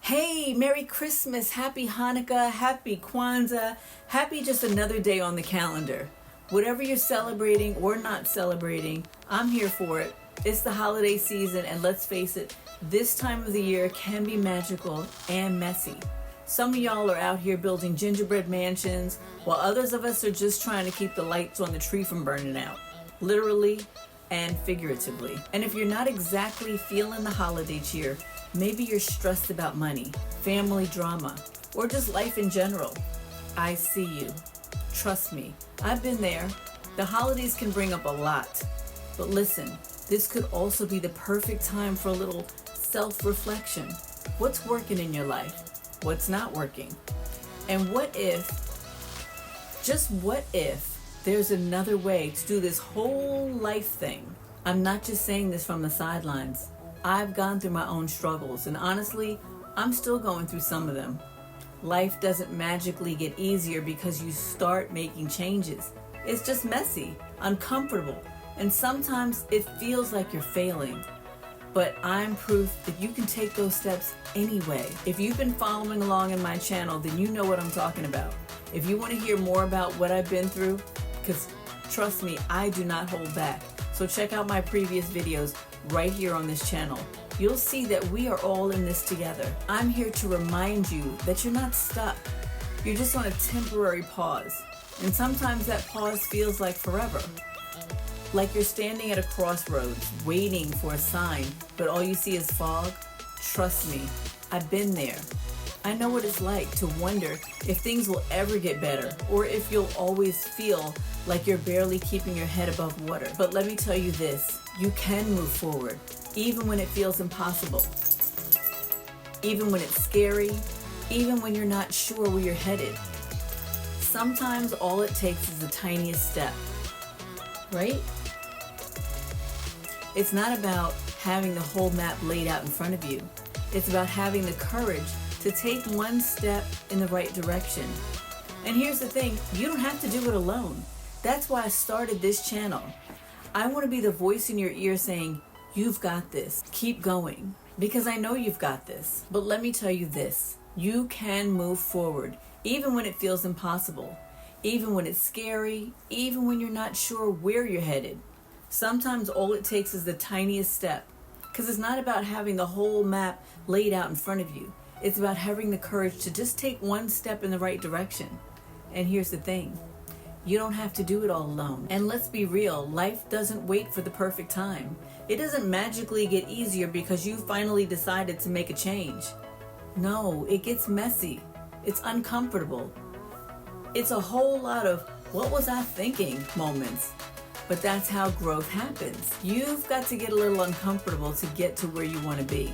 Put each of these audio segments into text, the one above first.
Hey, Merry Christmas, Happy Hanukkah, Happy Kwanzaa, happy just another day on the calendar. Whatever you're celebrating or not celebrating, I'm here for it. It's the holiday season, and let's face it, this time of the year can be magical and messy. Some of y'all are out here building gingerbread mansions, while others of us are just trying to keep the lights on the tree from burning out, literally and figuratively. And if you're not exactly feeling the holiday cheer, maybe you're stressed about money, family drama, or just life in general. I see you. Trust me, I've been there. The holidays can bring up a lot. But listen, this could also be the perfect time for a little self-reflection. What's working in your life? What's not working? And what if, just what if, there's another way to do this whole life thing? I'm not just saying this from the sidelines. I've gone through my own struggles, and honestly, I'm still going through some of them. Life doesn't magically get easier because you start making changes. It's just messy, uncomfortable, and sometimes it feels like you're failing. But I'm proof that you can take those steps anyway. If you've been following along in my channel, then you know what I'm talking about. If you want to hear more about what I've been through, because trust me, I do not hold back. So check out my previous videos right here on this channel. You'll see that we are all in this together. I'm here to remind you that you're not stuck. You're just on a temporary pause. And sometimes that pause feels like forever. Like you're standing at a crossroads, waiting for a sign, but all you see is fog. Trust me, I've been there. I know what it's like to wonder if things will ever get better, or if you'll always feel like you're barely keeping your head above water. But let me tell you this, you can move forward, even when it feels impossible, even when it's scary, even when you're not sure where you're headed. Sometimes all it takes is the tiniest step, right? It's not about having the whole map laid out in front of you. It's about having the courage to take one step in the right direction. And here's the thing, you don't have to do it alone. That's why I started this channel. I want to be the voice in your ear saying, you've got this, keep going, because I know you've got this. But let me tell you this, you can move forward, even when it feels impossible, even when it's scary, even when you're not sure where you're headed. Sometimes all it takes is the tiniest step, because it's not about having the whole map laid out in front of you. It's about having the courage to just take one step in the right direction. And here's the thing, you don't have to do it all alone. And let's be real, life doesn't wait for the perfect time. It doesn't magically get easier because you finally decided to make a change. No, it gets messy. It's uncomfortable. It's a whole lot of, what was I thinking moments. But that's how growth happens. You've got to get a little uncomfortable to get to where you want to be.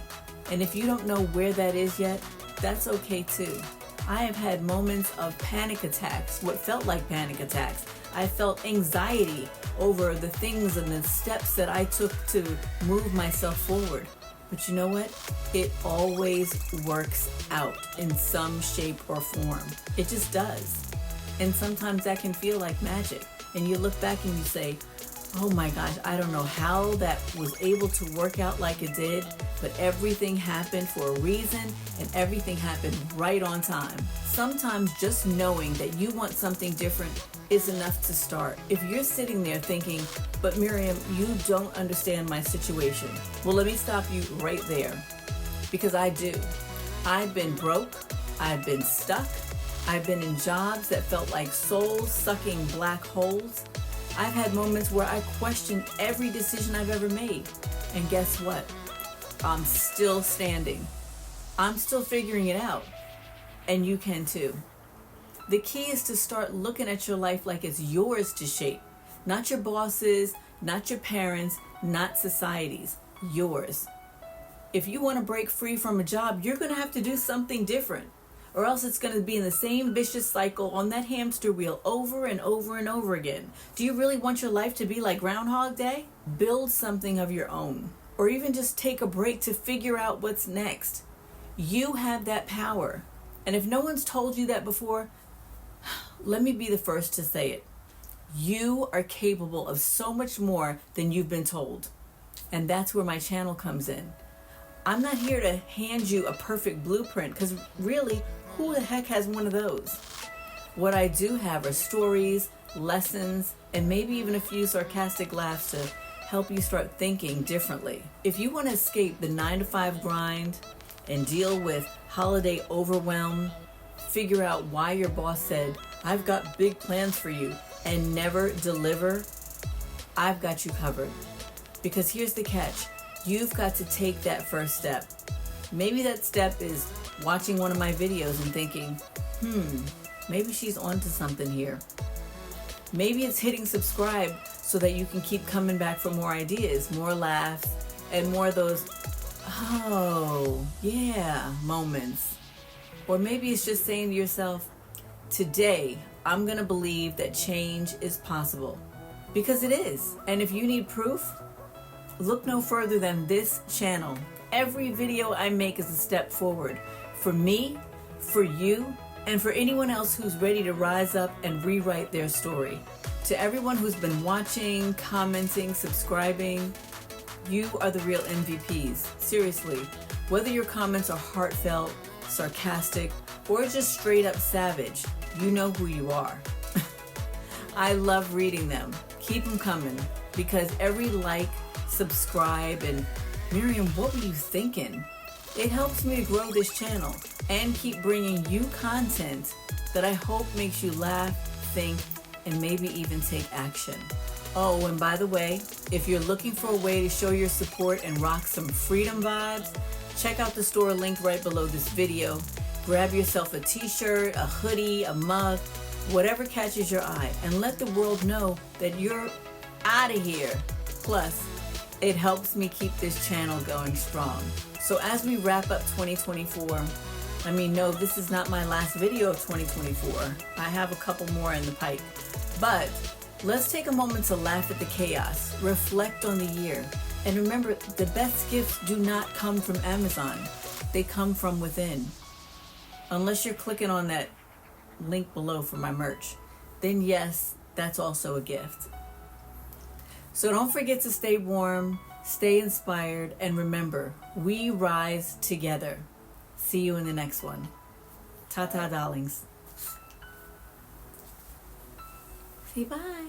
And if you don't know where that is yet, that's okay too. I have had moments of panic attacks, what felt like panic attacks. I felt anxiety over the things and the steps that I took to move myself forward. But you know what? It always works out in some shape or form. It just does. And sometimes that can feel like magic. And you look back and you say, oh my gosh, I don't know how that was able to work out like it did, but everything happened for a reason and everything happened right on time. Sometimes just knowing that you want something different is enough to start. If you're sitting there thinking, but Miriam, you don't understand my situation. Well, let me stop you right there, because I do. I've been broke, I've been stuck, I've been in jobs that felt like soul-sucking black holes. I've had moments where I questioned every decision I've ever made. And guess what? I'm still standing. I'm still figuring it out. And you can too. The key is to start looking at your life like it's yours to shape. Not your boss's, not your parents', not society's. Yours. If you want to break free from a job, you're going to have to do something different. Or else it's going to be in the same vicious cycle on that hamster wheel over and over and over again. Do you really want your life to be like Groundhog Day? Build something of your own. Or even just take a break to figure out what's next. You have that power. And if no one's told you that before, let me be the first to say it. You are capable of so much more than you've been told. And that's where my channel comes in. I'm not here to hand you a perfect blueprint, because really, who the heck has one of those? What I do have are stories, lessons, and maybe even a few sarcastic laughs to help you start thinking differently. If you want to escape the 9-to-5 grind and deal with holiday overwhelm, figure out why your boss said, "I've got big plans for you," and never deliver, I've got you covered. Because here's the catch. You've got to take that first step. Maybe that step is watching one of my videos and thinking, maybe she's onto something here. Maybe it's hitting subscribe so that you can keep coming back for more ideas, more laughs, and more of those, oh, yeah, moments. Or maybe it's just saying to yourself, today, I'm going to believe that change is possible. Because it is. And if you need proof, look no further than this channel. Every video I make is a step forward for me, for you, and for anyone else who's ready to rise up and rewrite their story. To everyone who's been watching, commenting, subscribing, you are the real MVPs. Seriously, whether your comments are heartfelt, sarcastic, or just straight up savage, you know who you are. I love reading them. Keep them coming, because every like, subscribe, and "Miriam, what were you thinking?" it helps me to grow this channel and keep bringing you content that I hope makes you laugh, think, and maybe even take action. Oh, and by the way, if you're looking for a way to show your support and rock some freedom vibes, check out the store link right below this video. Grab yourself a t-shirt, a hoodie, a mug, whatever catches your eye, and let the world know that you're out of here. Plus, it helps me keep this channel going strong. So as we wrap up 2024, no, this is not my last video of 2024. I have a couple more in the pipe. But let's take a moment to laugh at the chaos, reflect on the year, and remember, the best gifts do not come from Amazon. They come from within. Unless you're clicking on that link below for my merch, then yes, that's also a gift. So don't forget to stay warm, stay inspired, and remember, we rise together. See you in the next one. Ta-ta, darlings. Say bye.